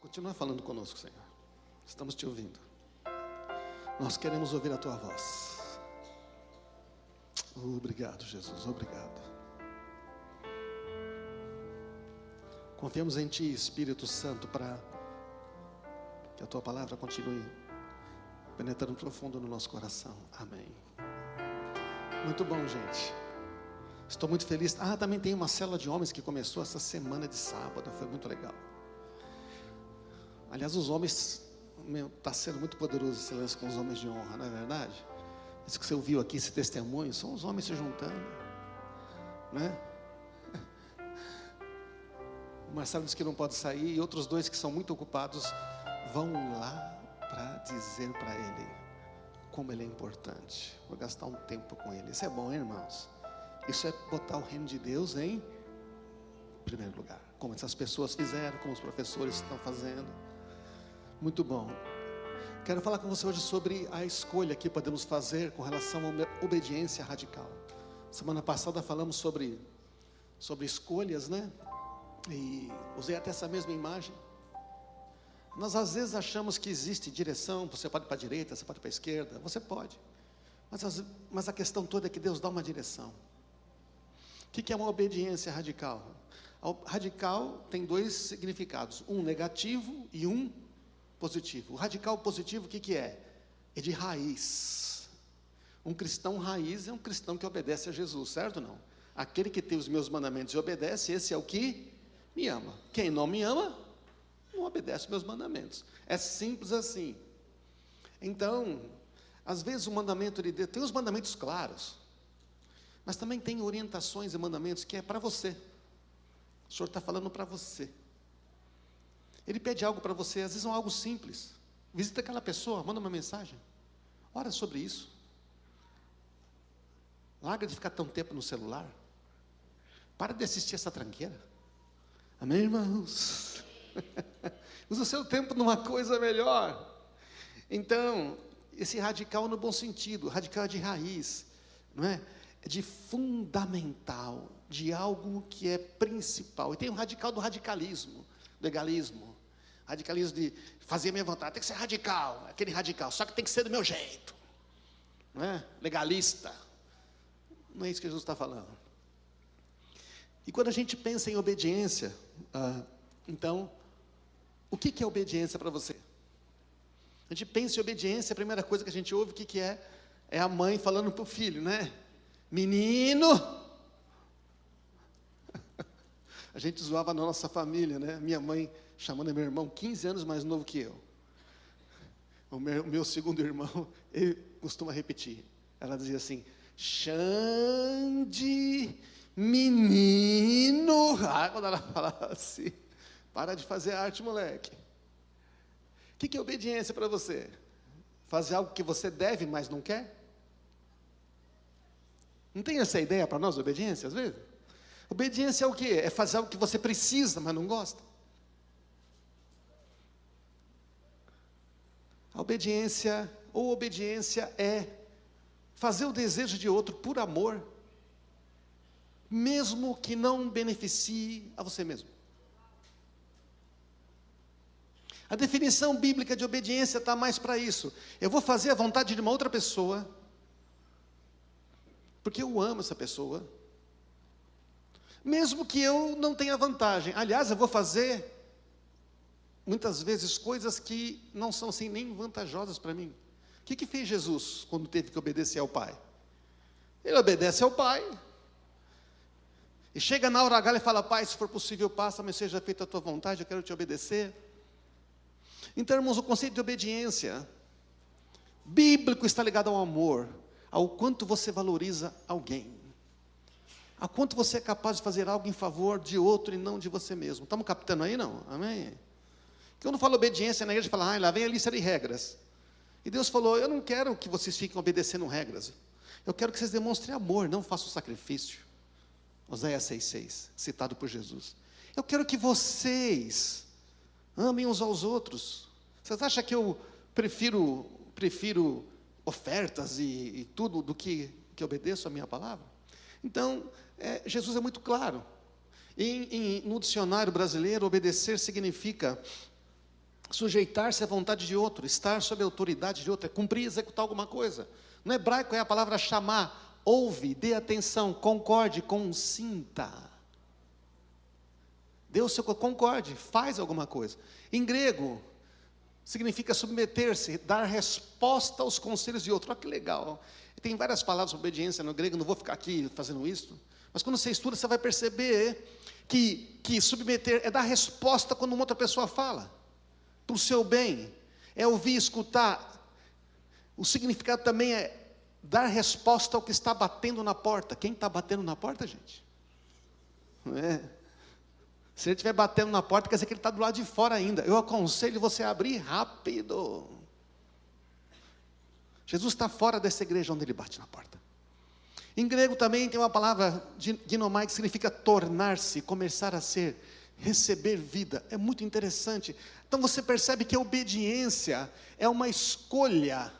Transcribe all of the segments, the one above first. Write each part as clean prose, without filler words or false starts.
Continua falando conosco, Senhor. Estamos te ouvindo. Nós queremos ouvir a tua voz. Obrigado, Jesus, obrigado. Confiamos em ti, Espírito Santo, para que a tua palavra continue penetrando profundo no nosso coração. Amém. Muito bom, gente. Estou muito feliz. Também tem uma célula de homens que começou essa semana de sábado. Foi muito legal. Aliás, os homens, está sendo muito poderoso esse lance com os homens de honra, não é verdade? Isso que você ouviu aqui, esse testemunho, são os homens se juntando, né? O Marcelo disse que não pode sair, e outros dois que são muito ocupados vão lá para dizer para ele como ele é importante. Vou gastar um tempo com ele. Isso é bom, hein, irmãos? Isso é botar o reino de Deus em primeiro lugar, como essas pessoas fizeram, como os professores estão fazendo. Muito bom. Quero falar com você hoje sobre a escolha que podemos fazer com relação à obediência radical. Semana passada falamos sobre escolhas, né? E usei até essa mesma imagem. Nós às vezes achamos que existe direção, você pode ir para a direita, você pode ir para a esquerda, você pode. Mas a questão toda é que Deus dá uma direção. O que é uma obediência radical? Radical tem dois significados, um negativo e um positivo. O radical positivo, o que é? É de raiz. Um cristão raiz é um cristão que obedece a Jesus, certo ou não? Aquele que tem os meus mandamentos e obedece, esse é o que me ama. Quem não me ama, não obedece os meus mandamentos. É simples assim. Então, às vezes o mandamento de Deus, tem os mandamentos claros, mas também tem orientações e mandamentos que é para você. O Senhor está falando para você. Ele pede algo para você, às vezes é algo simples. Visita aquela pessoa, manda uma mensagem. Ora sobre isso. Larga de ficar tão tempo no celular. Para de assistir essa tranqueira. Amém, irmãos? Usa o seu tempo numa coisa melhor. Então, esse radical no bom sentido, radical de raiz, não é? É de fundamental, de algo que é principal. E tem o radical do radicalismo, do legalismo. Radicalismo de fazer a minha vontade, tem que ser radical, aquele radical, só que tem que ser do meu jeito, não é? Legalista. Não é isso que Jesus está falando. E quando a gente pensa em obediência, então, o que é obediência para você? A gente pensa em obediência, a primeira coisa que a gente ouve, o que é? É a mãe falando para o filho, né? Menino! A gente zoava na nossa família, né? Minha mãe chamando meu irmão, 15 anos mais novo que eu. O meu segundo irmão, ele costuma repetir. Ela dizia assim, Xande, menino. Quando ela falava assim, para de fazer arte, moleque. O que é obediência para você? Fazer algo que você deve, mas não quer? Não tem essa ideia para nós, obediência, às vezes? Obediência é o quê? É fazer algo que você precisa, mas não gosta. A obediência, ou obediência é fazer o desejo de outro por amor, mesmo que não beneficie a você mesmo. A definição bíblica de obediência está mais para isso. Eu vou fazer a vontade de uma outra pessoa, porque eu amo essa pessoa, mesmo que eu não tenha vantagem. Aliás, eu vou fazer muitas vezes coisas que não são assim nem vantajosas para mim. O que fez Jesus quando teve que obedecer ao Pai? Ele obedece ao Pai. E chega na hora H e fala, Pai, se for possível, passa, mas seja feita a tua vontade, eu quero te obedecer. Então, irmãos, o conceito de obediência bíblico está ligado ao amor, ao quanto você valoriza alguém, a quanto você é capaz de fazer algo em favor de outro e não de você mesmo. Estamos captando aí, não? Amém? Quando eu falo obediência na igreja, fala, lá vem a lista de regras. E Deus falou, eu não quero que vocês fiquem obedecendo regras. Eu quero que vocês demonstrem amor, não façam sacrifício. Oséias 6,6, citado por Jesus. Eu quero que vocês amem uns aos outros. Vocês acham que eu prefiro ofertas e tudo do que obedeço a minha palavra? Então, Jesus é muito claro. No dicionário brasileiro, obedecer significa Sujeitar-se à vontade de outro, estar sob a autoridade de outro, é cumprir e executar alguma coisa. No hebraico é a palavra chamar. Ouve, dê atenção, concorde, consinta. Dê o seu concorde, faz alguma coisa. Em grego, significa submeter-se, dar resposta aos conselhos de outro. Olha que legal. Tem várias palavras para obediência no grego, não vou ficar aqui fazendo isso. Mas quando você estuda, você vai perceber que submeter é dar resposta quando uma outra pessoa fala. Para o seu bem, é ouvir, escutar. O significado também é dar resposta ao que está batendo na porta. Quem está batendo na porta, gente? Não é? Se ele estiver batendo na porta, quer dizer que ele está do lado de fora ainda. Eu aconselho você a abrir rápido. Jesus está fora dessa igreja onde ele bate na porta. Em grego também tem uma palavra, ginomai, que significa tornar-se, começar a ser, receber vida. É muito interessante. Então você percebe que a obediência é uma escolha.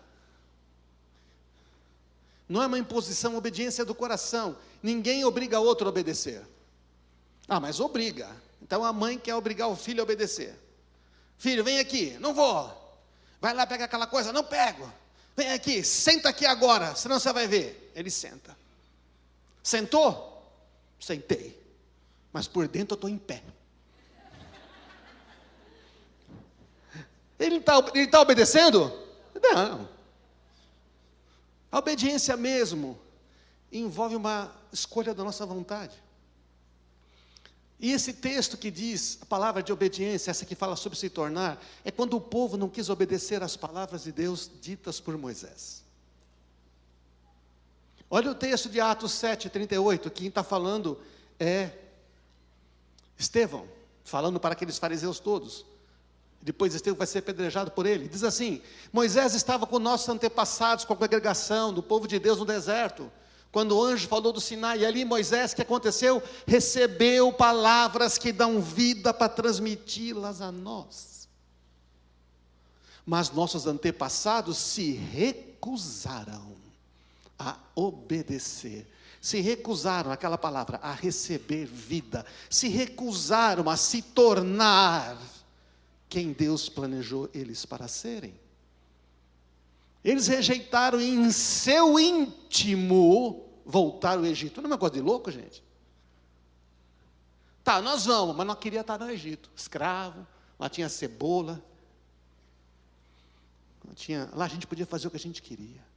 Não é uma imposição, a obediência é do coração. Ninguém obriga outro a obedecer. Ah, mas obriga. Então a mãe quer obrigar o filho a obedecer. Filho, vem aqui. Não vou. Vai lá pegar aquela coisa. Não pego. Vem aqui, senta aqui agora, senão você vai ver. Ele senta. Sentou? Sentei. Mas por dentro eu estou em pé. Ele está obedecendo? Não. A obediência mesmo envolve uma escolha da nossa vontade. E esse texto que diz, a palavra de obediência, essa que fala sobre se tornar, é quando o povo não quis obedecer às palavras de Deus ditas por Moisés. Olha o texto de Atos 7:38, quem está falando é Estevão, falando para aqueles fariseus todos. Depois Estevão vai ser apedrejado por ele. Diz assim: Moisés estava com nossos antepassados, com a congregação do povo de Deus no deserto, quando o anjo falou do Sinai, e ali Moisés, o que aconteceu? Recebeu palavras que dão vida para transmiti-las a nós. Mas nossos antepassados se recusaram a obedecer. Se recusaram, aquela palavra, a receber vida. Se recusaram a se tornar quem Deus planejou eles para serem. Eles rejeitaram em seu íntimo voltar ao Egito. Não é uma coisa de louco, gente? Tá, nós vamos, mas não queria estar no Egito. Escravo, lá tinha cebola. Lá a gente podia fazer o que a gente queria.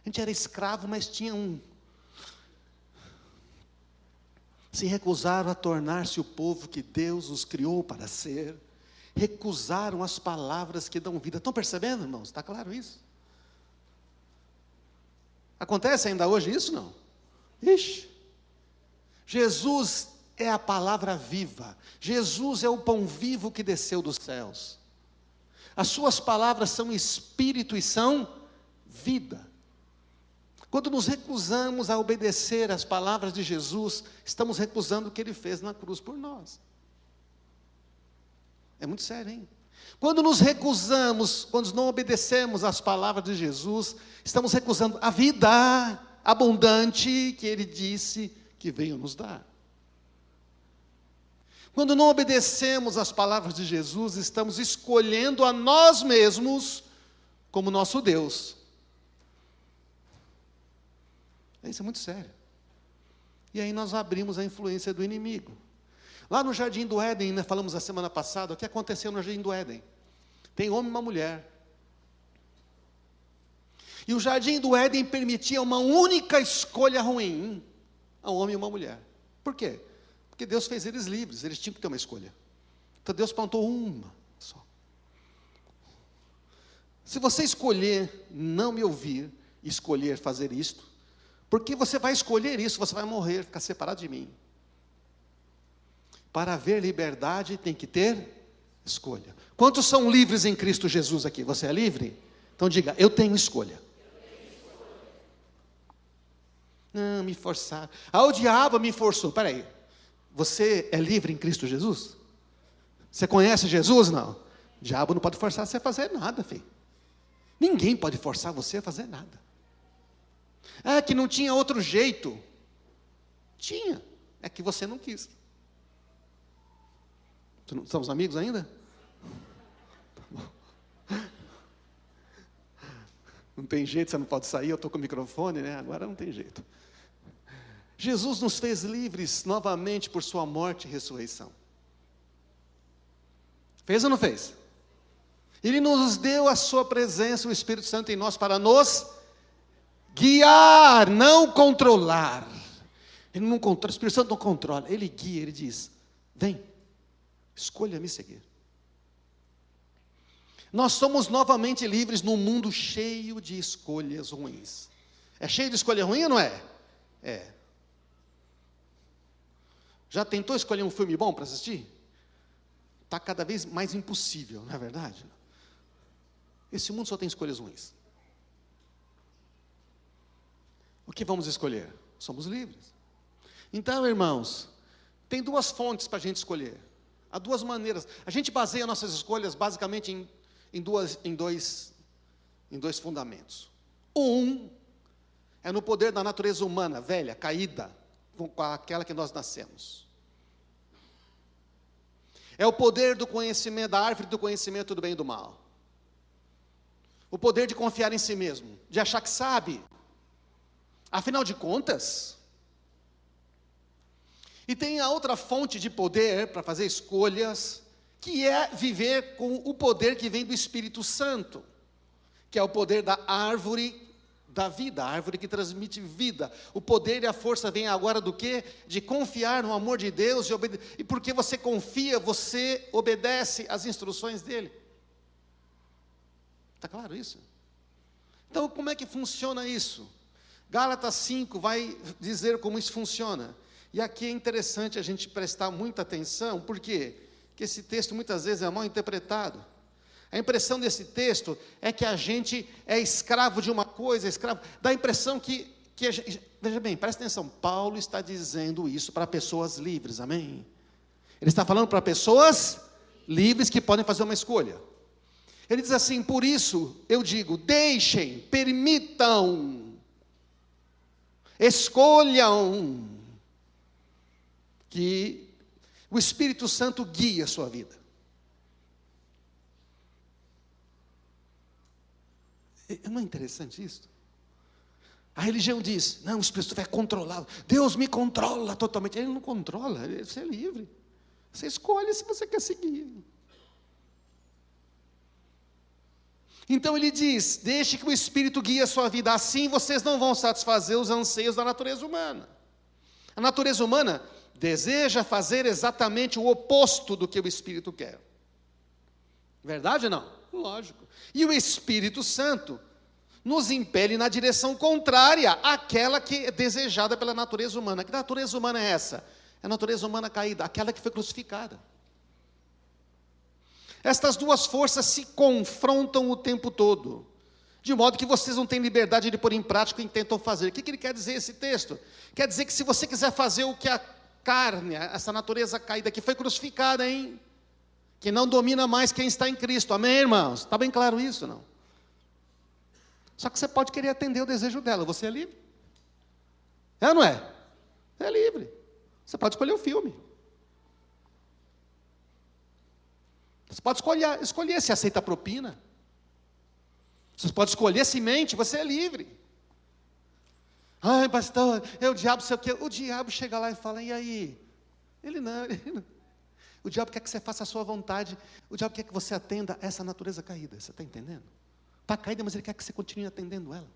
A gente era escravo, mas tinha Se recusaram a tornar-se o povo que Deus os criou para ser. Recusaram as palavras que dão vida. Estão percebendo, irmãos? Está claro isso? Acontece ainda hoje isso, não? Ixi. Jesus é a palavra viva. Jesus é o pão vivo que desceu dos céus. As suas palavras são espírito e são vida. Quando nos recusamos a obedecer às palavras de Jesus, estamos recusando o que Ele fez na cruz por nós. É muito sério, hein? Quando nos recusamos, quando não obedecemos às palavras de Jesus, estamos recusando a vida abundante que Ele disse que veio nos dar. Quando não obedecemos às palavras de Jesus, estamos escolhendo a nós mesmos como nosso Deus. Isso é muito sério. E aí nós abrimos a influência do inimigo. Lá no Jardim do Éden, né, falamos a semana passada, o que aconteceu no Jardim do Éden? Tem homem e uma mulher. E o Jardim do Éden permitia uma única escolha ruim, a um homem e uma mulher. Por quê? Porque Deus fez eles livres, eles tinham que ter uma escolha. Então Deus plantou uma só. Se você escolher não me ouvir, escolher fazer isto, porque você vai escolher isso, você vai morrer, ficar separado de mim. Para haver liberdade tem que ter escolha. Quantos são livres em Cristo Jesus aqui? Você é livre? Então diga, eu tenho escolha. Não, me forçaram. O diabo me forçou. Peraí, você é livre em Cristo Jesus? Você conhece Jesus? Não. O diabo não pode forçar você a fazer nada, filho. Ninguém pode forçar você a fazer nada. Que não tinha outro jeito. Tinha, é que você não quis. Estamos amigos ainda? Tá bom. tem jeito, você não pode sair, eu estou com o microfone, né? Agora não tem jeito. Jesus nos fez livres novamente por sua morte e ressurreição. Fez ou não fez? Ele nos deu a sua presença, o Espírito Santo em nós, para nos guiar, não controlar. Ele não controla, o Espírito Santo não controla, ele guia, ele diz: vem, escolha me seguir. Nós somos novamente livres num mundo cheio de escolhas ruins. É cheio de escolha ruim ou não é? É. Já tentou escolher um filme bom para assistir? Está cada vez mais impossível, não é verdade? Esse mundo só tem escolhas ruins. O que vamos escolher? Somos livres. Então, irmãos, tem duas fontes para a gente escolher. Há duas maneiras. A gente baseia nossas escolhas basicamente em dois fundamentos. Um é no poder da natureza humana, velha, caída, com aquela que nós nascemos. É o poder do conhecimento, da árvore do conhecimento do bem e do mal. O poder de confiar em si mesmo, de achar que sabe. Afinal de contas. E tem a outra fonte de poder para fazer escolhas, que é viver com o poder que vem do Espírito Santo, que é o poder da árvore da vida, a árvore que transmite vida. O poder e a força vêm agora do quê? De confiar no amor de Deus, e porque você confia, você obedece às instruções dEle. Está claro isso? Então, como é que funciona isso? Gálatas 5 vai dizer como isso funciona. E aqui é interessante a gente prestar muita atenção, por quê? Porque esse texto muitas vezes é mal interpretado. A impressão desse texto é que a gente é escravo de uma coisa, dá a impressão que veja bem, presta atenção, Paulo está dizendo isso para pessoas livres, amém? Ele está falando para pessoas livres que podem fazer uma escolha. Ele diz assim: por isso eu digo, deixem, permitam, escolham, que o Espírito Santo guie a sua vida. Não é interessante isso? A religião diz: não, o Espírito Santo é controlado, Deus me controla totalmente. Ele não controla, você é livre. Você escolhe se você quer seguir. Então ele diz: deixe que o Espírito guie a sua vida, assim vocês não vão satisfazer os anseios da natureza humana. A natureza humana deseja fazer exatamente o oposto do que o Espírito quer. Verdade ou não? Lógico. E o Espírito Santo nos impele na direção contrária àquela que é desejada pela natureza humana. Que natureza humana é essa? É a natureza humana caída, aquela que foi crucificada. Estas duas forças se confrontam o tempo todo, de modo que vocês não têm liberdade de pôr em prática o que tentam fazer. O que ele quer dizer esse texto? Quer dizer que se você quiser fazer o que a carne, essa natureza caída que foi crucificada, que não domina mais quem está em Cristo, amém, irmãos? Está bem claro isso, não? Só que você pode querer atender o desejo dela, você é livre. É ou não é? É livre. Você pode escolher o filme. Você pode escolher se aceita a propina. Você pode escolher se mente, você é livre. Ai, pastor, o diabo sei o quê. O diabo chega lá e fala: e aí? Ele não. O diabo quer que você faça a sua vontade. O diabo quer que você atenda a essa natureza caída. Você está entendendo? Está caída, mas ele quer que você continue atendendo ela.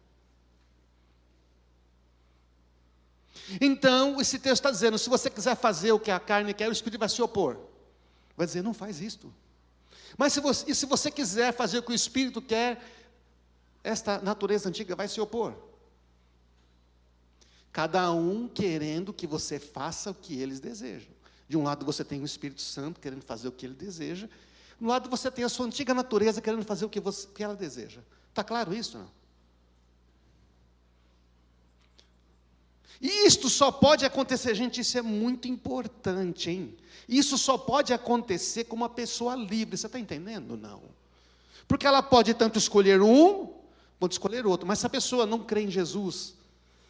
Então, esse texto está dizendo: se você quiser fazer o que a carne quer, o Espírito vai se opor. Vai dizer: não faz isto. Mas se você quiser fazer o que o Espírito quer, esta natureza antiga vai se opor. Cada um querendo que você faça o que eles desejam. De um lado você tem o Espírito Santo querendo fazer o que ele deseja. Do lado você tem a sua antiga natureza querendo fazer o que ela deseja. Está claro isso, não? E isto só pode acontecer, gente, isso é muito importante, hein? Isso só pode acontecer com uma pessoa livre, você está entendendo? Não. Porque ela pode tanto escolher um, quanto escolher outro, mas se a pessoa não crê em Jesus,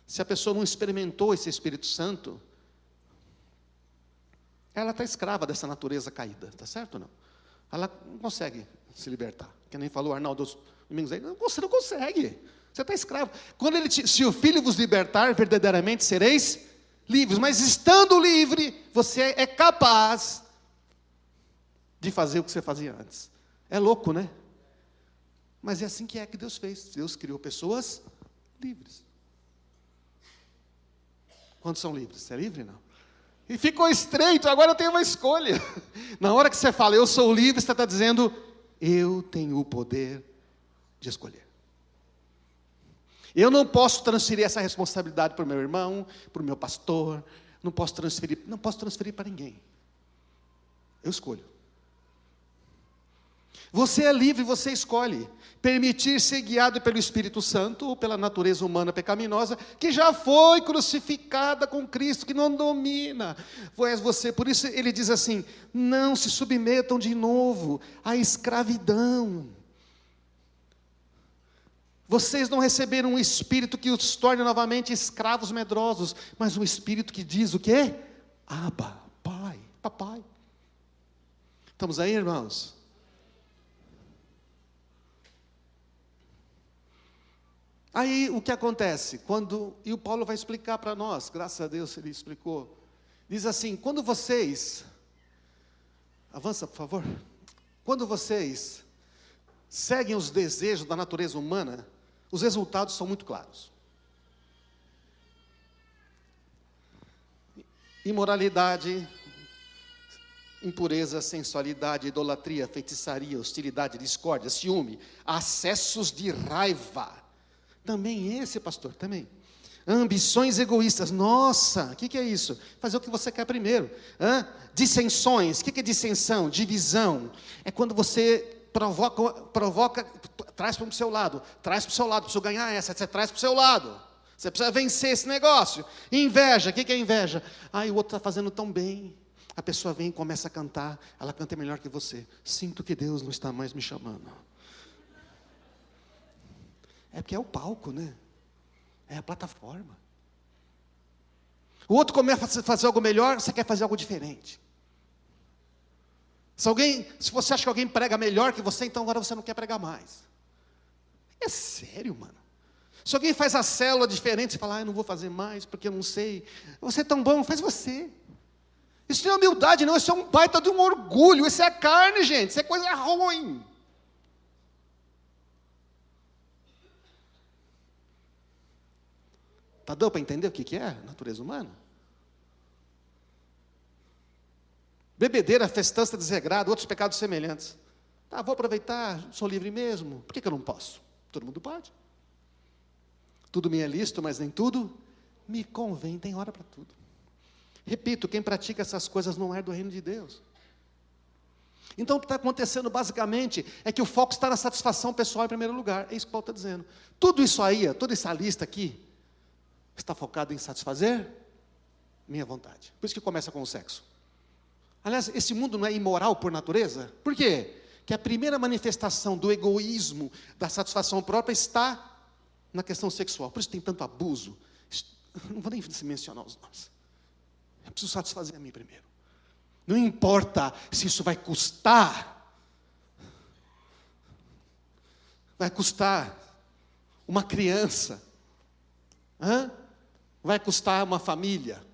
se a pessoa não experimentou esse Espírito Santo, ela está escrava dessa natureza caída, está certo ou não? Ela não consegue se libertar. Que nem falou Arnaldo Domingos aí, você não consegue. Você está escravo. Se o Filho vos libertar, verdadeiramente sereis livres. Mas estando livre, você é capaz de fazer o que você fazia antes. É louco, né? Mas é assim que Deus fez. Deus criou pessoas livres. Quantos são livres? Você é livre? Não. E ficou estreito, agora eu tenho uma escolha. Na hora que você fala, eu sou livre, você está dizendo, eu tenho o poder de escolher. Eu não posso transferir essa responsabilidade para o meu irmão, para o meu pastor, não posso transferir para ninguém. Eu escolho. Você é livre, você escolhe permitir ser guiado pelo Espírito Santo ou pela natureza humana pecaminosa, que já foi crucificada com Cristo, que não domina. Por isso ele diz assim, não se submetam de novo à escravidão. Vocês não receberam um espírito que os torne novamente escravos medrosos, mas um espírito que diz o quê? Abba, Pai, Papai. Estamos aí, irmãos? Aí o que acontece? E o Paulo vai explicar para nós, graças a Deus ele explicou. Diz assim, quando vocês, avança por favor, quando vocês seguem os desejos da natureza humana, os resultados são muito claros. Imoralidade, impureza, sensualidade, idolatria, feitiçaria, hostilidade, discórdia, ciúme, acessos de raiva. Também esse, pastor, também. Ambições egoístas. Nossa, o que é isso? Fazer o que você quer primeiro. Dissensões. O que é dissensão? Divisão. É quando você provoca, traz para o seu lado. Traz para o seu lado, preciso ganhar essa, você traz para o seu lado. Você precisa vencer esse negócio. Inveja, o que é inveja? O outro está fazendo tão bem. A pessoa vem e começa a cantar, ela canta melhor que você. Sinto que Deus não está mais me chamando. É porque é o palco, né? É a plataforma. O outro começa a fazer algo melhor, você quer fazer algo diferente. Se você acha que alguém prega melhor que você, então agora você não quer pregar mais. É sério, mano. Se alguém faz a célula diferente, você fala, eu não vou fazer mais, porque eu não sei. Você é tão bom, faz você. Isso não é humildade, não, isso é um baita de um orgulho, isso é a carne, gente, isso é coisa ruim. Está dando para entender o que é a natureza humana? Bebedeira, festança desregrada, outros pecados semelhantes. Vou aproveitar, sou livre mesmo. Por que eu não posso? Todo mundo pode. Tudo me é lícito, mas nem tudo me convém. Tem hora para tudo. Repito, quem pratica essas coisas não é do reino de Deus. Então o que está acontecendo basicamente é que o foco está na satisfação pessoal em primeiro lugar. É isso que Paulo está dizendo. Tudo isso aí, toda essa lista aqui, está focado em satisfazer minha vontade. Por isso que começa com o sexo. Aliás, esse mundo não é imoral por natureza? Por quê? Que a primeira manifestação do egoísmo, da satisfação própria, está na questão sexual. Por isso tem tanto abuso. Não vou nem mencionar os nomes. Eu preciso satisfazer a mim primeiro. Não importa se isso vai custar. Vai custar uma criança. Vai custar uma família.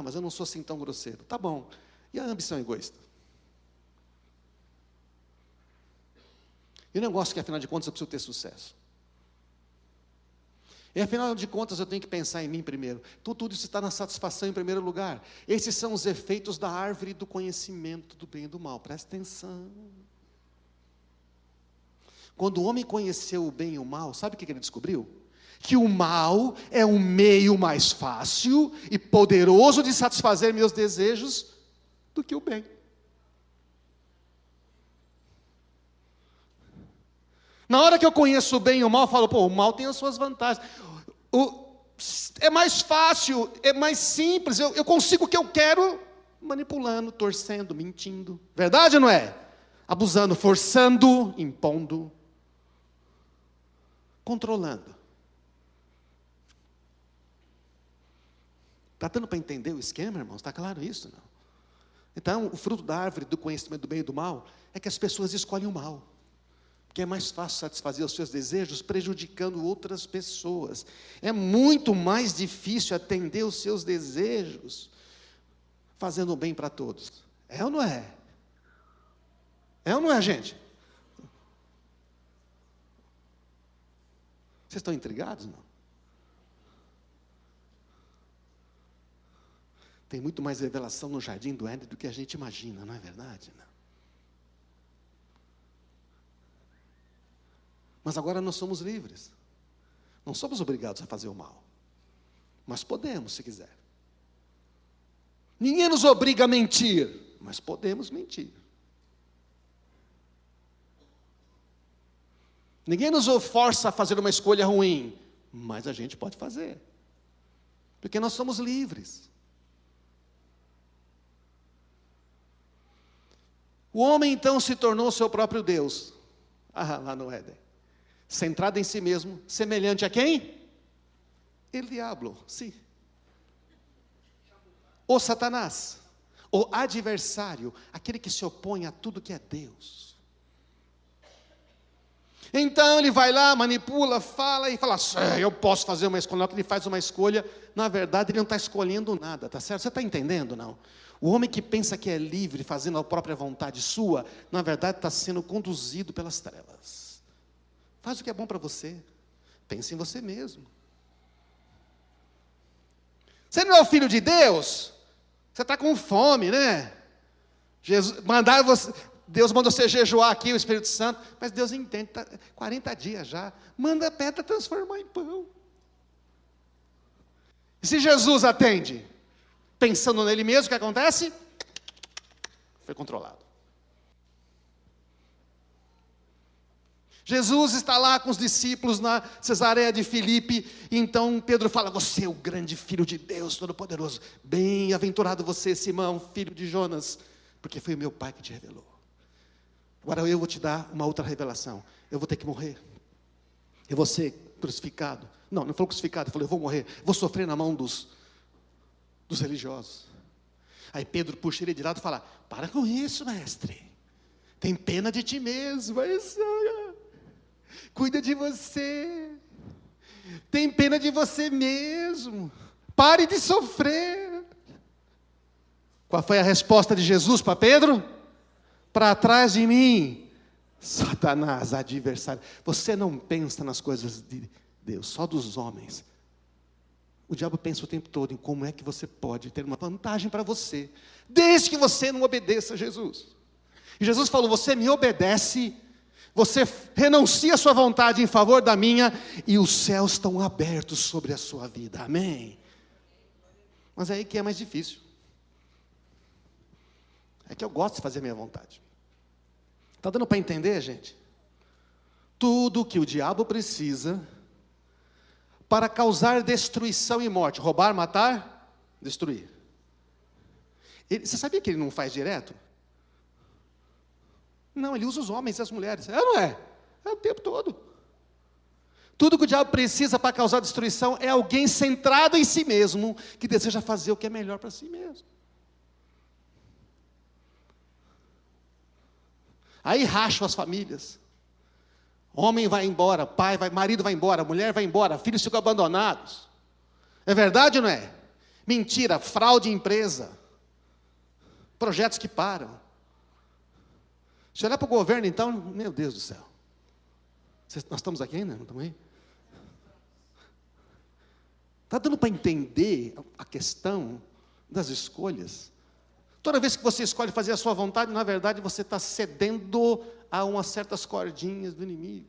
Mas eu não sou assim tão grosseiro. Tá bom. E a ambição egoísta? E o negócio que, afinal de contas, eu preciso ter sucesso. E, afinal de contas, eu tenho que pensar em mim primeiro. Tudo isso está na satisfação em primeiro lugar. Esses são os efeitos da árvore do conhecimento do bem e do mal. Presta atenção. Quando o homem conheceu o bem e o mal, sabe o que ele descobriu? Que o mal é um meio mais fácil e poderoso de satisfazer meus desejos do que o bem. Na hora que eu conheço o bem e o mal, eu falo, o mal tem as suas vantagens. É mais fácil, é mais simples, eu consigo o que eu quero manipulando, torcendo, mentindo. Verdade ou não é? Abusando, forçando, impondo, controlando. Está dando para entender o esquema, irmãos? Está claro isso? Não? Então, o fruto da árvore do conhecimento do bem e do mal é que as pessoas escolhem o mal. Porque é mais fácil satisfazer os seus desejos prejudicando outras pessoas. É muito mais difícil atender os seus desejos fazendo o bem para todos. É ou não é? É ou não é, gente? Vocês estão intrigados, não? Tem muito mais revelação no jardim do Éden do que a gente imagina, não é verdade? Não. Mas agora nós somos livres. Não somos obrigados a fazer o mal. Mas podemos, se quiser. Ninguém nos obriga a mentir, mas podemos mentir. Ninguém nos força a fazer uma escolha ruim, mas a gente pode fazer. Porque nós somos livres. O homem então se tornou seu próprio Deus. Lá no Éden. Centrado em si mesmo, semelhante a quem? El diablo, sim. O Satanás, o adversário, aquele que se opõe a tudo que é Deus. Então ele vai lá, manipula, fala e fala, eu posso fazer uma escolha. Ele faz uma escolha, na verdade ele não está escolhendo nada, tá certo? Você está entendendo, não? O homem que pensa que é livre, fazendo a própria vontade sua, na verdade está sendo conduzido pelas trevas. Faz o que é bom para você, pense em você mesmo. Você não é o filho de Deus? Você está com fome, né? Deus mandou você jejuar aqui, o Espírito Santo, mas Deus entende, 40 dias já, manda a pedra transformar em pão. E se Jesus atende, pensando nele mesmo, o que acontece? Foi controlado. Jesus está lá com os discípulos na Cesareia de Filipe, e então Pedro fala, você é o grande filho de Deus Todo-Poderoso, bem-aventurado você, Simão, filho de Jonas, porque foi o meu pai que te revelou. Agora eu vou te dar uma outra revelação, eu vou ter que morrer, eu vou ser crucificado, não falou crucificado, ele falou, eu vou morrer, vou sofrer na mão dos religiosos. Aí Pedro puxa ele de lado e fala, para com isso, mestre, tem pena de ti mesmo, cuida de você, tem pena de você mesmo, pare de sofrer. Qual foi a resposta de Jesus para Pedro? Para trás de mim, Satanás, adversário. Você não pensa nas coisas de Deus, só dos homens. O diabo pensa o tempo todo em como é que você pode ter uma vantagem para você, desde que você não obedeça a Jesus. E Jesus falou, você me obedece, você renuncia a sua vontade em favor da minha, e os céus estão abertos sobre a sua vida, amém? Mas é aí que é mais difícil. É que eu gosto de fazer a minha vontade. Está dando para entender, gente? Tudo que o diabo precisa para causar destruição e morte, roubar, matar, destruir. Você sabia que ele não faz direto? Não, ele usa os homens e as mulheres. Não é? É o tempo todo. Tudo que o diabo precisa para causar destruição é alguém centrado em si mesmo, que deseja fazer o que é melhor para si mesmo. Aí racham as famílias. Homem vai embora, marido vai embora, mulher vai embora, filhos ficam abandonados. É verdade ou não é? Mentira, fraude em empresa. Projetos que param. Se olhar para o governo, então, meu Deus do céu. Nós estamos aqui ainda? Não estamos aí? Está dando para entender a questão das escolhas? Toda vez que você escolhe fazer a sua vontade, na verdade, você está cedendo a umas certas cordinhas do inimigo.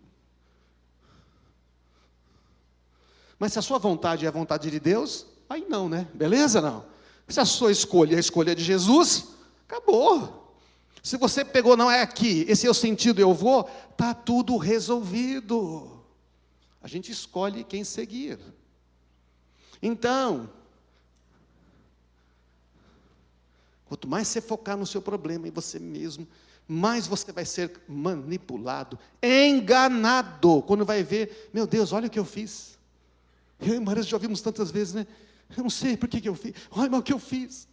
Mas se a sua vontade é a vontade de Deus, aí não, né? Beleza, não? Se a sua escolha é a escolha de Jesus, acabou. Se você pegou, não é aqui, esse é o sentido, eu vou, está tudo resolvido. A gente escolhe quem seguir. Então, quanto mais você focar no seu problema, em você mesmo, mais você vai ser manipulado, enganado, quando vai ver, meu Deus, olha o que eu fiz. Eu e Maria já ouvimos tantas vezes, né? Eu não sei por que eu fiz, olha o que eu fiz.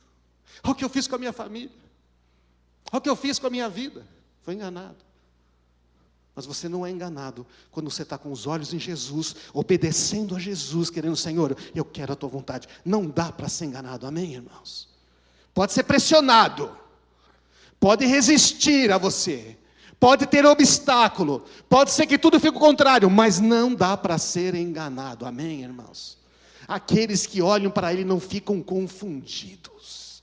Olha o que eu fiz com a minha família. Olha o que eu fiz com a minha vida. Foi enganado. Mas você não é enganado quando você está com os olhos em Jesus, obedecendo a Jesus, querendo, Senhor, eu quero a tua vontade. Não dá para ser enganado, amém, irmãos? Pode ser pressionado, pode resistir a você, pode ter obstáculo, pode ser que tudo fique o contrário, mas não dá para ser enganado, amém, irmãos? Aqueles que olham para Ele não ficam confundidos.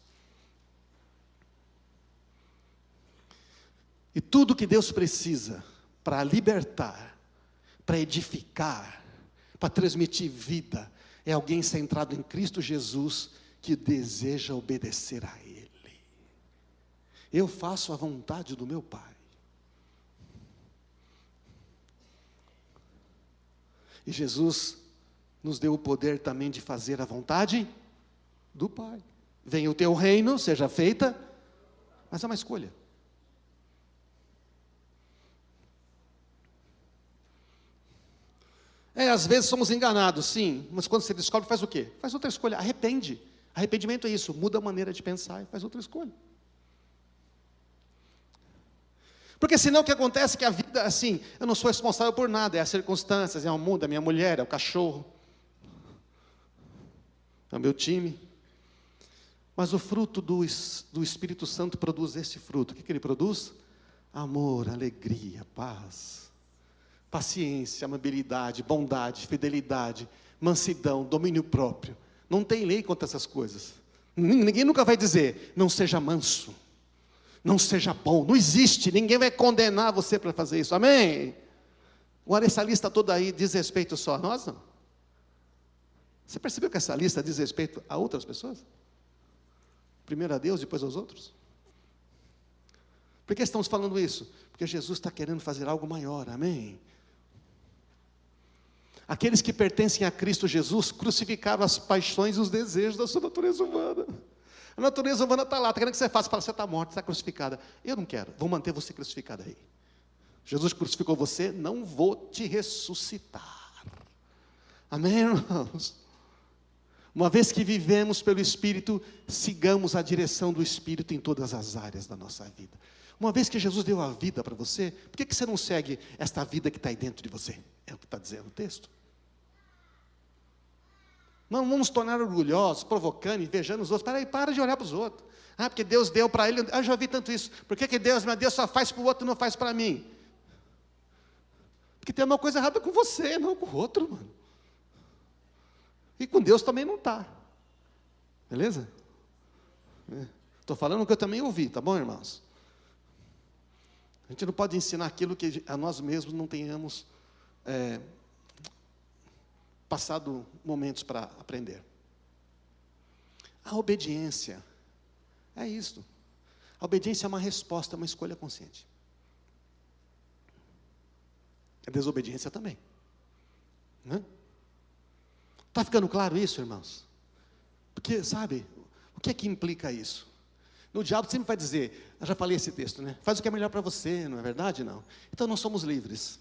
E tudo que Deus precisa para libertar, para edificar, para transmitir vida, é alguém centrado em Cristo Jesus, que deseja obedecer a Ele. Eu faço a vontade do meu Pai. E Jesus nos deu o poder também de fazer a vontade do Pai. Venha o teu reino, seja feita, mas é uma escolha. Às vezes somos enganados, sim, mas quando você descobre, faz o quê? Faz outra escolha, arrepende. Arrependimento é isso, muda a maneira de pensar e faz outra escolha. Porque senão o que acontece é que a vida, assim, eu não sou responsável por nada, é as circunstâncias, é o mundo, é a minha mulher, é o cachorro, é o meu time. Mas o fruto do Espírito Santo produz esse fruto. O que ele produz? Amor, alegria, paz, paciência, amabilidade, bondade, fidelidade, mansidão, domínio próprio. Não tem lei contra essas coisas. Ninguém nunca vai dizer, não seja manso, não seja bom. Não existe, ninguém vai condenar você para fazer isso, amém? Agora essa lista toda aí diz respeito só a nós, não? Você percebeu que essa lista diz respeito a outras pessoas? Primeiro a Deus, depois aos outros? Por que estamos falando isso? Porque Jesus está querendo fazer algo maior, amém? Aqueles que pertencem a Cristo Jesus crucificaram as paixões e os desejos da sua natureza humana. A natureza humana está lá, está querendo que você faça, fala, você está morta, está crucificada. Eu não quero, vou manter você crucificada aí. Jesus crucificou você, não vou te ressuscitar. Amém, irmãos? Uma vez que vivemos pelo Espírito, sigamos a direção do Espírito em todas as áreas da nossa vida. Uma vez que Jesus deu a vida para você, por que você não segue esta vida que está aí dentro de você? É o que está dizendo o texto. Não vamos nos tornar orgulhosos, provocando, invejando os outros. Para de olhar para os outros. Porque Deus deu para ele. Eu já ouvi tanto isso. Por que Deus, meu Deus, só faz para o outro e não faz para mim? Porque tem uma coisa errada com você, não com o outro, mano. E com Deus também não está. Beleza? Estou falando o que eu também ouvi, tá bom, irmãos? A gente não pode ensinar aquilo que a nós mesmos não tenhamos passado momentos para aprender. A obediência é isso. A obediência é uma resposta, é uma escolha consciente. A desobediência também. Está ficando claro isso, irmãos? Porque, sabe, o que é que implica isso? O diabo sempre vai dizer, eu já falei esse texto, né? Faz o que é melhor para você, não é verdade? Não. Então nós somos livres.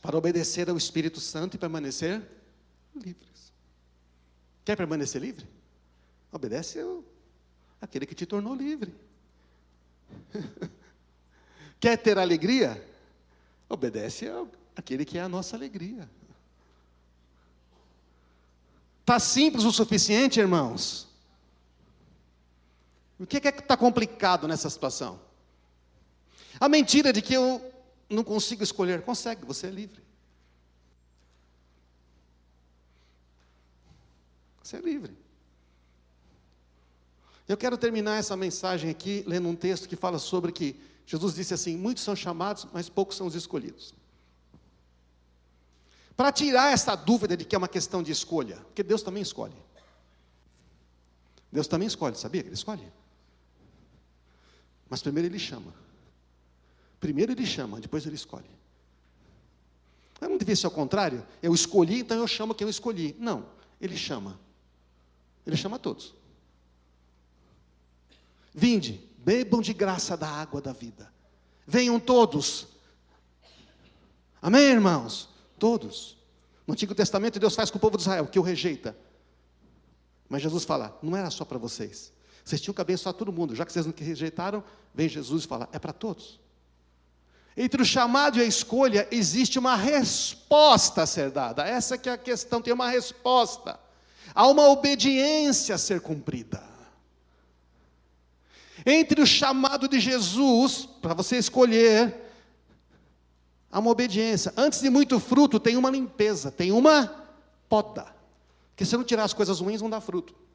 Para obedecer ao Espírito Santo e permanecer livres. Quer permanecer livre? Obedece àquele que te tornou livre. Quer ter alegria? Obedece àquele que é a nossa alegria. Está simples o suficiente, irmãos? O que é que está complicado nessa situação? A mentira de que eu não consigo escolher. Consegue, você é livre. Você é livre. Eu quero terminar essa mensagem aqui, lendo um texto que fala sobre que Jesus disse assim, muitos são chamados, mas poucos são os escolhidos. Para tirar essa dúvida de que é uma questão de escolha, porque Deus também escolhe. Deus também escolhe, sabia que Ele escolhe? Mas primeiro Ele chama. Primeiro Ele chama, depois Ele escolhe. Não devia ser ao contrário? Eu escolhi, então eu chamo quem eu escolhi. Não, Ele chama. Ele chama a todos. Vinde, bebam de graça da água da vida. Venham todos. Amém, irmãos? Todos. No Antigo Testamento, Deus faz com o povo de Israel, que o rejeita. Mas Jesus fala, não era só para vocês. Vocês tinham que abençoar todo mundo. Já que vocês não rejeitaram, vem Jesus e fala, é para todos. Entre o chamado e a escolha, existe uma resposta a ser dada. Essa que é a questão, tem uma resposta. Há uma obediência a ser cumprida. Entre o chamado de Jesus, para você escolher, há uma obediência. Antes de muito fruto, tem uma limpeza, tem uma poda. Porque se não tirar as coisas ruins, não dá fruto.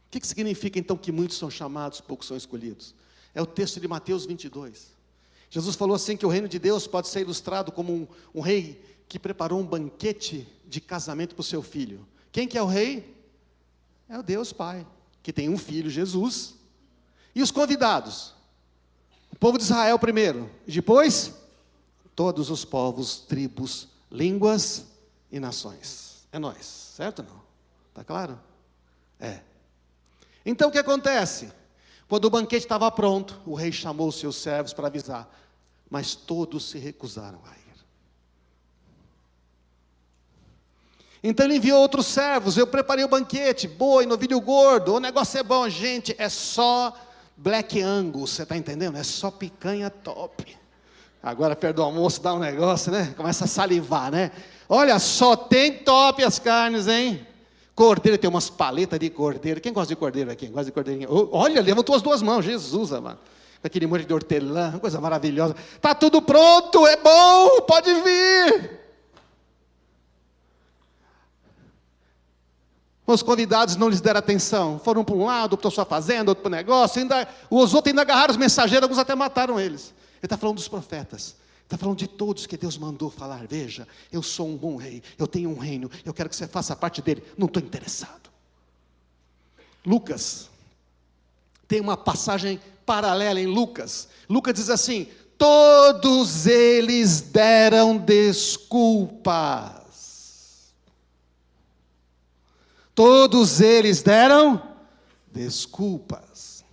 O que significa então que muitos são chamados, poucos são escolhidos? É o texto de Mateus 22. Jesus falou assim que o reino de Deus pode ser ilustrado como um rei que preparou um banquete de casamento para o seu filho. Quem que é o rei? É o Deus Pai, que tem um filho, Jesus. E os convidados? O povo de Israel primeiro, e depois todos os povos, tribos, línguas e nações. É nós, certo ou não? Está claro? É. Então o que acontece? Quando o banquete estava pronto, o rei chamou os seus servos para avisar, mas todos se recusaram a ir. Então ele enviou outros servos, eu preparei o banquete, boi, novilho gordo, o negócio é bom, gente, é só Black Angus, você está entendendo? É só picanha top. Agora perto do almoço dá um negócio, né? Começa a salivar, né? Olha só, tem top as carnes, hein? Cordeiro, tem umas paletas de cordeiro. Quem gosta de cordeiro aqui? Gosta de cordeirinho? Olha, levantou as duas mãos, Jesus, amado. Com aquele monte de hortelã, coisa maravilhosa. Está tudo pronto, é bom, pode vir. Os convidados não lhes deram atenção. Foram para um lado, para a sua fazenda, outro para o negócio. Os outros ainda agarraram os mensageiros, alguns até mataram eles. Ele está falando dos profetas. Está falando de todos que Deus mandou falar. Veja, eu sou um bom rei, eu tenho um reino, eu quero que você faça parte dele. Não estou interessado. Lucas, tem uma passagem paralela em Lucas. Lucas diz assim, todos eles deram desculpas. Todos eles deram desculpas.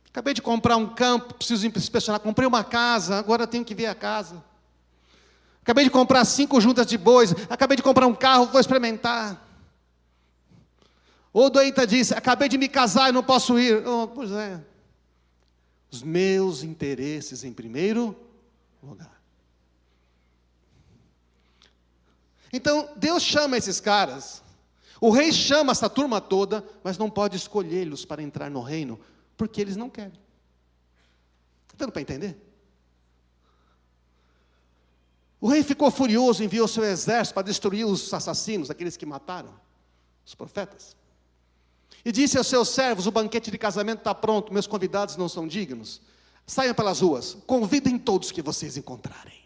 Acabei de comprar um campo, preciso inspecionar. Comprei uma casa, agora tenho que ver a casa. Acabei de comprar 5 juntas de bois. Acabei de comprar um carro, vou experimentar. Ou doenta disse, acabei de me casar e não posso ir. Oh, pois é. Os meus interesses em primeiro lugar. Então, Deus chama esses caras. O rei chama essa turma toda, mas não pode escolhê-los para entrar no reino, porque eles não querem. Está dando para entender? O rei ficou furioso, enviou seu exército para destruir os assassinos, aqueles que mataram os profetas. E disse aos seus servos, o banquete de casamento está pronto, meus convidados não são dignos. Saiam pelas ruas, convidem todos que vocês encontrarem.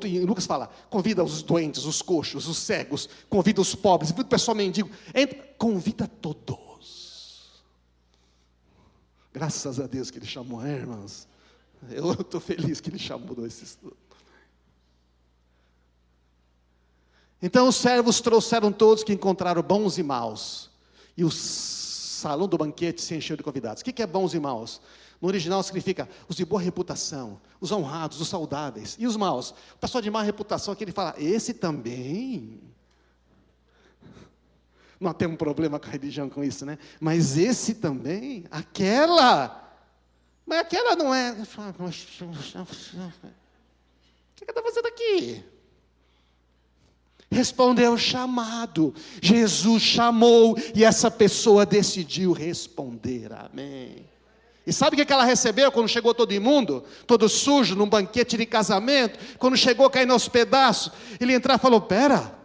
Em Lucas fala, convida os doentes, os coxos, os cegos, convida os pobres, convida o pessoal mendigo, convida todos. Graças a Deus que Ele chamou, irmãos. Eu estou feliz que Ele chamou esses todos. Então os servos trouxeram todos que encontraram bons e maus. E o salão do banquete se encheu de convidados. O que é bons e maus? No original significa os de boa reputação, os honrados, os saudáveis. E os maus? O pessoal de má reputação, que ele fala, esse também. Não tem um problema com a religião com isso, né? Mas esse também, aquela. Mas aquela não é. O que está fazendo aqui? Respondeu o chamado. Jesus chamou e essa pessoa decidiu responder. Amém. E sabe o que ela recebeu quando chegou todo imundo, todo sujo, num banquete de casamento? Quando chegou caindo aos pedaços, ele entrou e falou, pera,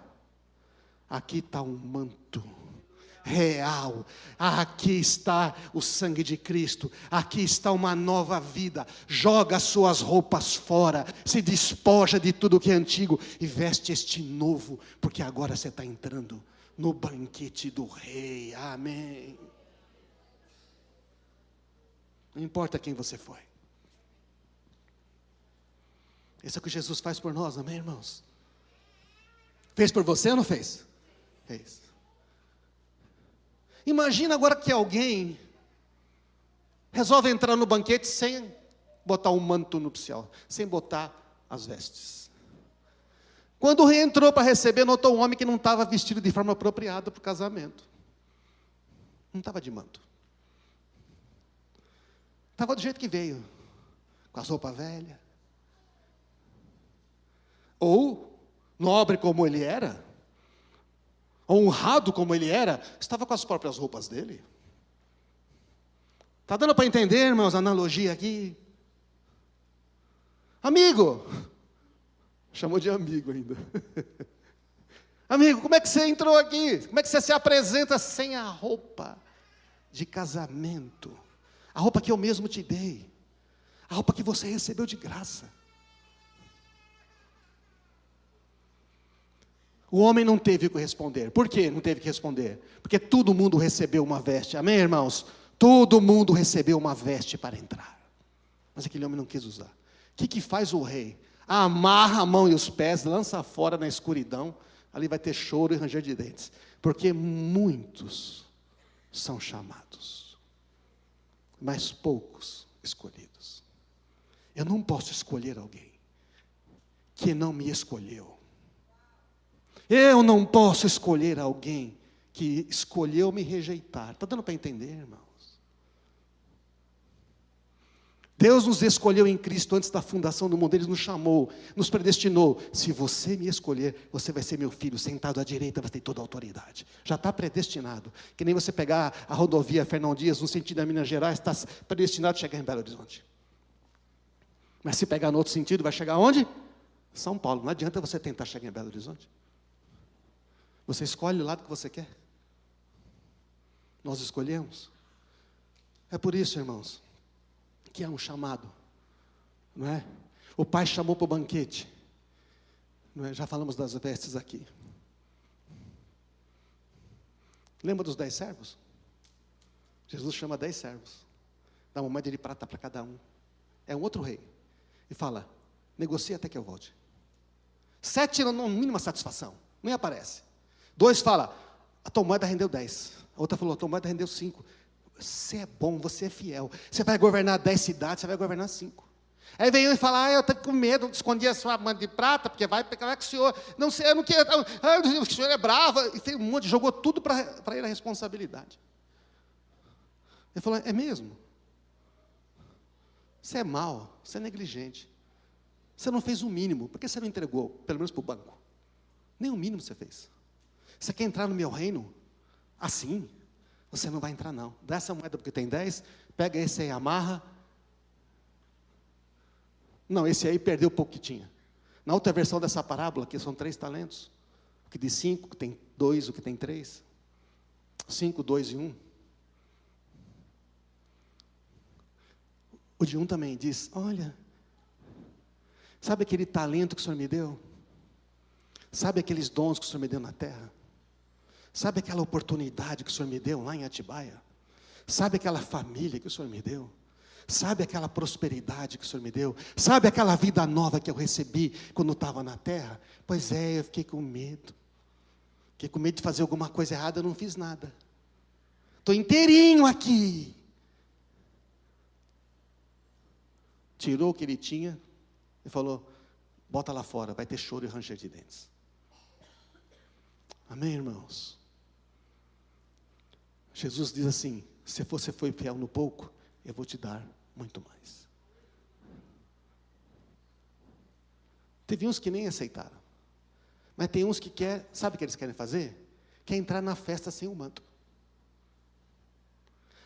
aqui está um manto real, aqui está o sangue de Cristo, aqui está uma nova vida, joga as suas roupas fora, se despoja de tudo que é antigo e veste este novo, porque agora você está entrando no banquete do rei, amém. Não importa quem você foi. Isso é o que Jesus faz por nós, amém, irmãos? Fez por você ou não fez? Fez. Imagina agora que alguém resolve entrar no banquete sem botar um manto nupcial, sem botar as vestes. Quando o rei entrou para receber, notou um homem que não estava vestido de forma apropriada para o casamento. Não estava de manto. Estava do jeito que veio, com as roupas velhas. Ou, nobre como ele era, honrado como ele era, estava com as próprias roupas dele. Está dando para entender, irmãos, a analogia aqui? Amigo, chamou de amigo ainda. Amigo, como é que você entrou aqui? Como é que você se apresenta sem a roupa de casamento? A roupa que eu mesmo te dei. A roupa que você recebeu de graça. O homem não teve o que responder. Por que não teve que responder? Porque todo mundo recebeu uma veste. Amém, irmãos? Todo mundo recebeu uma veste para entrar. Mas aquele homem não quis usar. O que faz o rei? Amarra a mão e os pés, lança fora na escuridão. Ali vai ter choro e ranger de dentes. Porque muitos são chamados, mas poucos escolhidos. Eu não posso escolher alguém que não me escolheu. Eu não posso escolher alguém que escolheu me rejeitar. Está dando para entender, irmãos? Deus nos escolheu em Cristo antes da fundação do mundo. Ele nos chamou, nos predestinou. Se você me escolher, você vai ser meu filho, sentado à direita, vai ter toda a autoridade. Já está predestinado. Que nem você pegar a rodovia Fernão Dias, no sentido da Minas Gerais, está predestinado a chegar em Belo Horizonte. Mas se pegar no outro sentido, vai chegar onde? São Paulo. Não adianta você tentar chegar em Belo Horizonte. Você escolhe o lado que você quer. Nós escolhemos. É por isso, irmãos, que é um chamado, não é? O pai chamou para o banquete, não é? Já falamos das vestes aqui. Lembra dos 10 servos? Jesus chama 10 servos, dá uma moeda de prata para cada um. É um outro rei. E fala, negocia até que eu volte. 7 não mínima satisfação, nem aparece. 2 fala, a tua moeda rendeu 10. A outra falou, a tua moeda rendeu 5. Você é bom, você é fiel. Você vai governar 10 cidades, você vai governar 5. Aí vem e fala, eu estou com medo, escondi a sua mão de prata, porque vai pegar com o senhor. Não sei, eu não quero, o senhor é bravo. E fez um monte, jogou tudo para ele a responsabilidade. Ele falou, é mesmo? Você é mau, você é negligente. Você não fez o mínimo, por que você não entregou, pelo menos para o banco? Nem o mínimo você fez. Você quer entrar no meu reino? Assim? Você não vai entrar não. Dá essa moeda porque tem 10, pega esse aí, amarra. Não, esse aí perdeu o pouco que tinha. Na outra versão dessa parábola, que são 3 talentos. O que de 5, o que tem 2, o que tem 3. 5, 2 e 1. O de 1 também diz, olha, sabe aquele talento que o Senhor me deu? Sabe aqueles dons que o Senhor me deu na terra? Sabe aquela oportunidade que o Senhor me deu lá em Atibaia? Sabe aquela família que o Senhor me deu? Sabe aquela prosperidade que o Senhor me deu? Sabe aquela vida nova que eu recebi quando estava na terra? Pois é, eu fiquei com medo. Fiquei com medo de fazer alguma coisa errada, eu não fiz nada. Estou inteirinho aqui. Tirou o que ele tinha e falou, bota lá fora, vai ter choro e ranger de dentes. Amém, irmãos? Jesus diz assim, se você foi fiel no pouco, eu vou te dar muito mais. Teve uns que nem aceitaram. Mas tem uns que quer, sabe o que eles querem fazer? Quer entrar na festa sem o manto.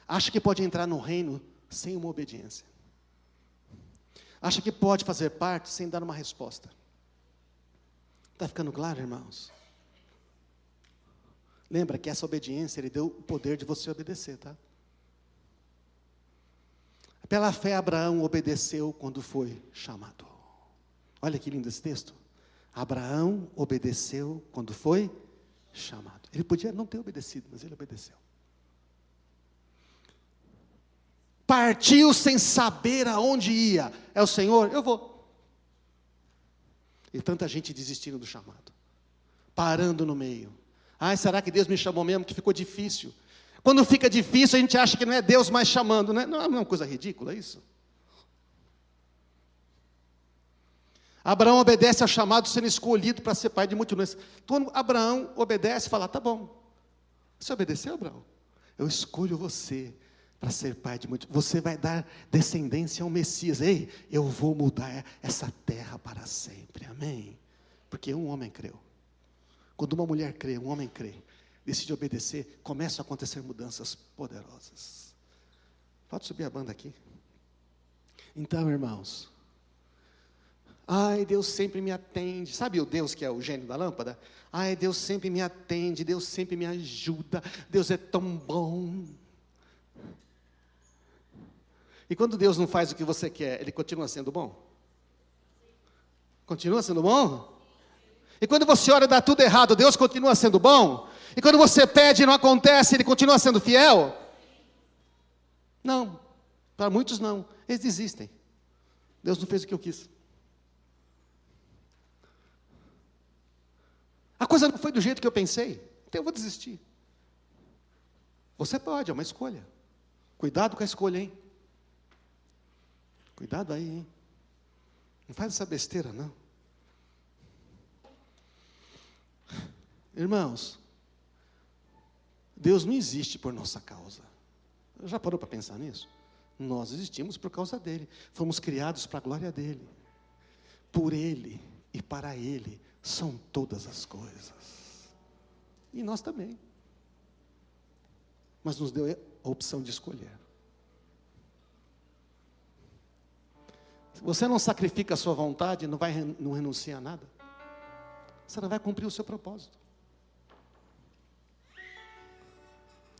Acha que pode entrar no reino sem uma obediência. Acha que pode fazer parte sem dar uma resposta. Está ficando claro, irmãos? Lembra que essa obediência, Ele deu o poder de você obedecer, tá? Pela fé, Abraão obedeceu quando foi chamado. Olha que lindo esse texto. Abraão obedeceu quando foi chamado. Ele podia não ter obedecido, mas ele obedeceu. Partiu sem saber aonde ia. É o Senhor? Eu vou. E tanta gente desistindo do chamado. Parando no meio. Ai, será que Deus me chamou mesmo? Que ficou difícil. Quando fica difícil, a gente acha que não é Deus mais chamando, né? Não é uma coisa ridícula isso? Abraão obedece ao chamado sendo escolhido para ser pai de multidões. Quando Abraão obedece e fala, tá bom. Você obedeceu, Abraão? Eu escolho você para ser pai de multidões. Você vai dar descendência ao Messias. Ei, eu vou mudar essa terra para sempre. Amém? Porque um homem creu. Quando uma mulher crê, um homem crê, decide obedecer, começam a acontecer mudanças poderosas. Pode subir a banda aqui. Então, irmãos, ai, Deus sempre me atende. Sabe o Deus que é o gênio da lâmpada? Ai, Deus sempre me atende, Deus sempre me ajuda, Deus é tão bom. E quando Deus não faz o que você quer, Ele continua sendo bom? Continua sendo bom? E quando você ora e dá tudo errado, Deus continua sendo bom? E quando você pede e não acontece, Ele continua sendo fiel? Não, para muitos não, eles desistem. Deus não fez o que eu quis. A coisa não foi do jeito que eu pensei, então eu vou desistir. Você pode, é uma escolha. Cuidado com a escolha, hein? Cuidado aí, hein? Não faz essa besteira, não. Irmãos, Deus não existe por nossa causa. Já parou para pensar nisso? Nós existimos por causa dEle. Fomos criados para a glória dEle. Por Ele e para Ele são todas as coisas. E nós também. Mas nos deu a opção de escolher. Se você não sacrifica a sua vontade, não renuncia a nada, você não vai cumprir o seu propósito.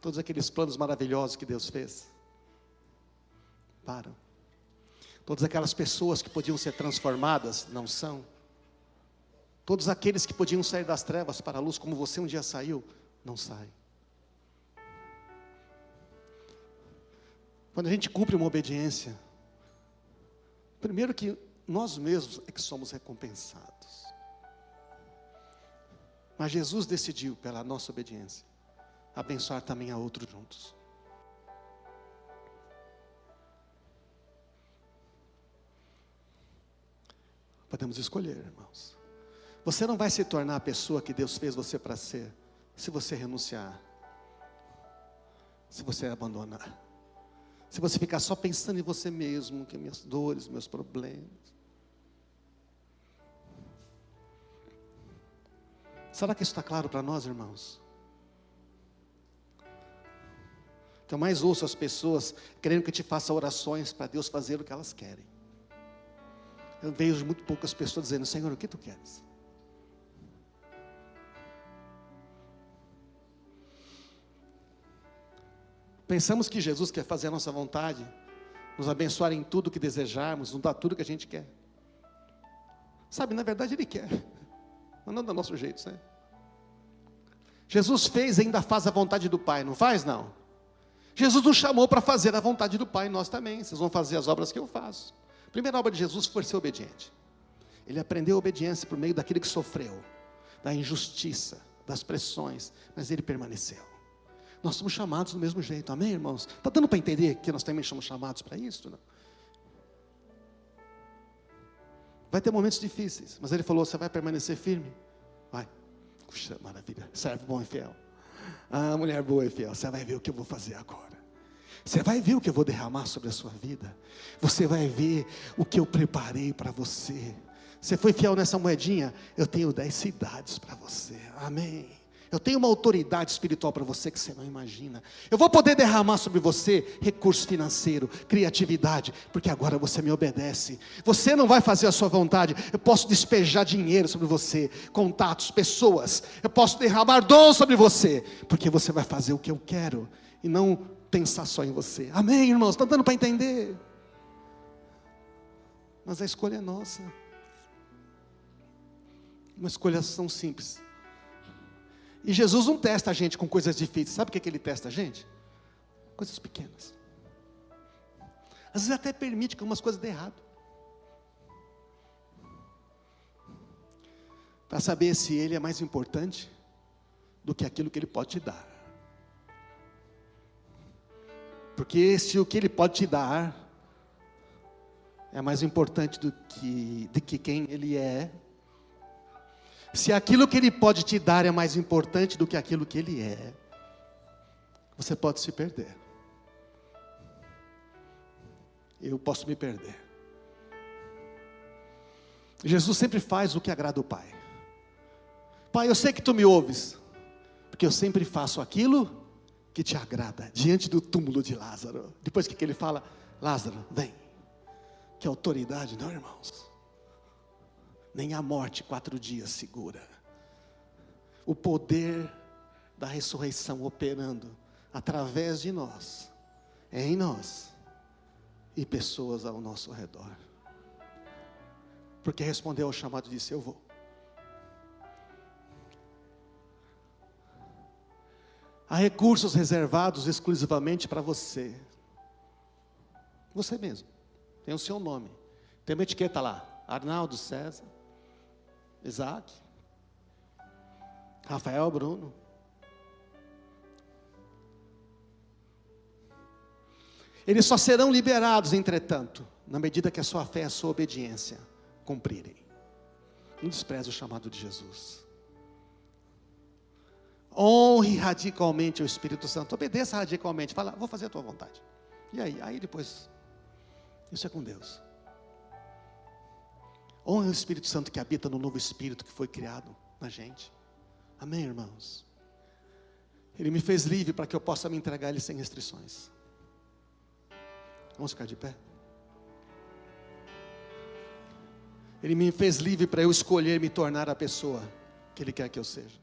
Todos aqueles planos maravilhosos que Deus fez, param. Todas aquelas pessoas que podiam ser transformadas, não são. Todos aqueles que podiam sair das trevas para a luz, como você um dia saiu, não saem. Quando a gente cumpre uma obediência, primeiro que nós mesmos é que somos recompensados. Mas Jesus decidiu, pela nossa obediência, abençoar também a outros juntos. Podemos escolher, irmãos. Você não vai se tornar a pessoa que Deus fez você para ser, se você renunciar, se você abandonar, se você ficar só pensando em você mesmo, que minhas dores, meus problemas. Será que isso está claro para nós, irmãos? Então, mais ouço as pessoas querendo que te faça orações para Deus fazer o que elas querem. Eu vejo muito poucas pessoas dizendo, Senhor, o que tu queres? Pensamos que Jesus quer fazer a nossa vontade, nos abençoar em tudo que desejarmos, nos dar tudo que a gente quer. Sabe, na verdade Ele quer, mas não do nosso jeito, sabe? Jesus fez e ainda faz a vontade do Pai, não faz não? Jesus nos chamou para fazer a vontade do Pai, nós também. Vocês vão fazer as obras que eu faço. A primeira obra de Jesus foi ser obediente. Ele aprendeu a obediência por meio daquilo que sofreu, da injustiça, das pressões, mas Ele permaneceu. Nós somos chamados do mesmo jeito, amém, irmãos? Está dando para entender que nós também somos chamados para isso? Não? Vai ter momentos difíceis, mas Ele falou, você vai permanecer firme? Vai. Puxa, maravilha, servo bom e fiel. Ah, mulher boa e fiel, você vai ver o que eu vou fazer agora. Você vai ver o que eu vou derramar sobre a sua vida. Você vai ver o que eu preparei para você. Você foi fiel nessa moedinha? Eu tenho 10 cidades para você, amém. Eu tenho uma autoridade espiritual para você que você não imagina. Eu vou poder derramar sobre você recurso financeiro, criatividade, porque agora você me obedece. Você não vai fazer a sua vontade. Eu posso despejar dinheiro sobre você, contatos, pessoas. Eu posso derramar dons sobre você, porque você vai fazer o que eu quero e não pensar só em você. Amém, irmãos? Está dando para entender? Mas a escolha é nossa. Uma escolha tão simples. E Jesus não testa a gente com coisas difíceis. Sabe o que Ele testa a gente? Coisas pequenas. Às vezes até permite que algumas coisas dê errado. Para saber se Ele é mais importante do que aquilo que Ele pode te dar. Porque se o que Ele pode te dar é mais importante do que quem Ele é, se aquilo que Ele pode te dar é mais importante do que aquilo que Ele é, você pode se perder. Eu posso me perder. Jesus sempre faz o que agrada o Pai. Pai, eu sei que Tu me ouves, porque eu sempre faço aquilo que Te agrada. Diante do túmulo de Lázaro, depois que Ele fala, Lázaro, vem. Que autoridade, não, irmãos? Nem a morte 4 dias segura. O poder da ressurreição operando através de nós, em nós e pessoas ao nosso redor. Porque respondeu ao chamado e disse, eu vou. Há recursos reservados exclusivamente para você. Você mesmo. Tem o seu nome. Tem uma etiqueta lá. Arnaldo César. Isaac. Rafael Bruno. Eles só serão liberados, entretanto, na medida que a sua fé e a sua obediência cumprirem. Não despreze o chamado de Jesus. Honre radicalmente o Espírito Santo. Obedeça radicalmente. Fala, vou fazer a tua vontade. E aí? Aí depois, isso é com Deus. Honre o Espírito Santo que habita no novo Espírito que foi criado na gente. Amém, irmãos? Ele me fez livre para que eu possa me entregar a Ele sem restrições. Vamos ficar de pé? Ele me fez livre para eu escolher me tornar a pessoa que Ele quer que eu seja.